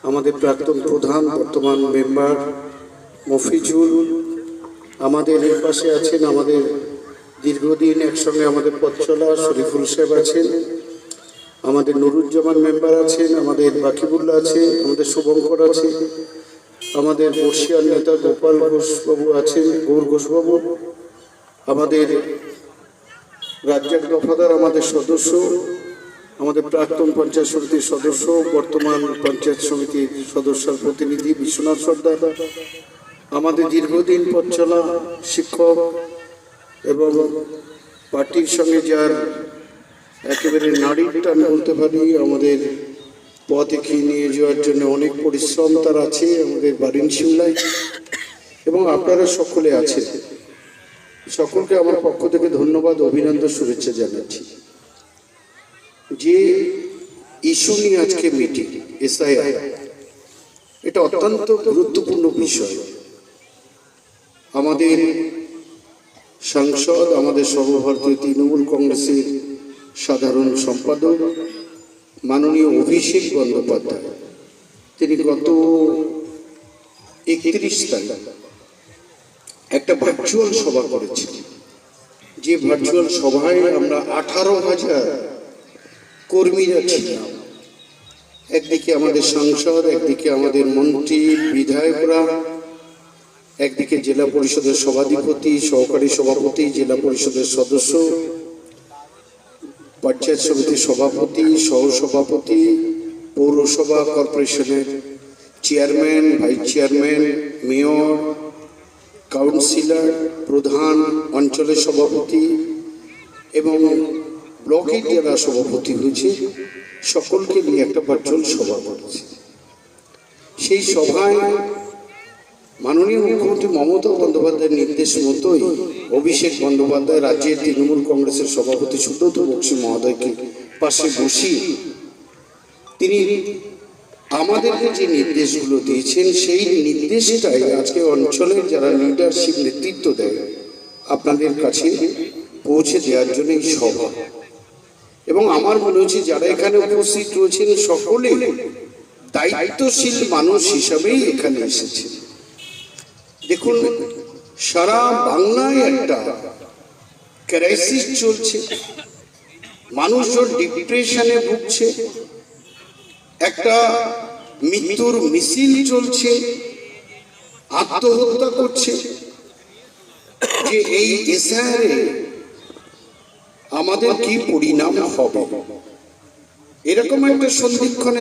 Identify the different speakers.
Speaker 1: আমাদের প্রাক্তন প্রধান বর্তমান মেম্বার মফিজুল, আমাদের এর পাশে আছেন আমাদের দীর্ঘদিন একসঙ্গে আমাদের পথ চলা শরীফুল সাহেব আছেন, আমাদের নুরুজ্জামান মেম্বার আছেন, আমাদের বাকিবুল্লাহ আছে, আমাদের শুভঙ্কর আছে, আমাদের বর্ষিয়ার নেতা গোপাল ঘোষবাবু আছেন, গৌর ঘোষবাবু, আমাদের রাজ্জাক দফাদার আমাদের সদস্য, আমাদের প্রাক্তন পঞ্চায়েত সমিতির সদস্য, বর্তমান পঞ্চায়েত সমিতির সদস্যের প্রতিনিধি বিশ্বনাথ সর্দার, আমাদের দীর্ঘদিন পথ চলা শিক্ষক এবং পার্টির সঙ্গে যার একেবারে নাড়ির টান বলতে পারি, আমাদের পথ এগিয়ে নিয়ে যাওয়ার জন্য অনেক পরিশ্রম তার আছে, আমাদের বারিন শিমলায়, এবং আপনারা সকলে আছেন। সকলকে আমার পক্ষ থেকে ধন্যবাদ, অভিনন্দন, শুভেচ্ছা জানাচ্ছি। যে ইস্যু নিয়ে আজকে মিটিং এসআইআর, এটা অত্যন্ত গুরুত্বপূর্ণ বিষয়। আমাদের সাংসদ, আমাদের সর্বভারতীয় তৃণমূল কংগ্রেসের সাধারণ সম্পাদক মাননীয় অভিষেক বন্দ্যোপাধ্যায়, তিনি গত 31 তারিখ একটা ভার্চুয়াল সভা করেছেন। যে ভার্চুয়াল সভায় আমরা 18,000 কর্মীরা ছিলাম। একদিকে আমাদের সাংসদ, একদিকে আমাদের মন্ত্রী বিধায়করা, একদিকে জেলা পরিষদের সভাধিপতি, সহকারী সভাপতি, জেলা পরিষদের সদস্য, পঞ্চায়েত সমিতির সভাপতি, সহসভাপতি, পৌরসভা কর্পোরেশনের chairman, vice chairman, mayor, councillor, প্রধান, অঞ্চলের সভাপতি এবং ব্লকের যারা সভাপতি হয়েছে সকলকে নিয়ে একটা ভার্চুয়াল সভা করেছে। সেই সভায় মাননীয় মুখ্যমন্ত্রী মমতা বন্দ্যোপাধ্যায়ের নির্দেশ মতোই অভিষেক বন্দ্যোপাধ্যায় রাজ্যের তৃণমূল কংগ্রেসের সভাপতি সুব্রত বক্সী মহোদয়কে পাশে বসিয়ে তিনি আমাদেরকে যে নির্দেশগুলো দিয়েছেন সেই নির্দেশটাই আজকে অঞ্চলের যারা লিডারশিপ নেতৃত্ব দেয় আপনাদের কাছে পৌঁছে দেওয়ার জন্য এই সভা। এবং আমার মনে হচ্ছে যারা এখানে উপস্থিত রয়েছেন সকলে দায়িত্বশীল মানুষ হিসাবেই এখানে এসেছে। দেখুন, সারা বাংলায় একটা ক্রাইসিস চলছে, মানুষজন ডিপ্রেশনে ভুগছে, একটা মৃত্যুর মিছিল চলছে, আত্মহত্যা করছে। যে এই এসআইআরে আমাদের কি পরিণাম হবে, এরকম একটা সন্ধিক্ষণে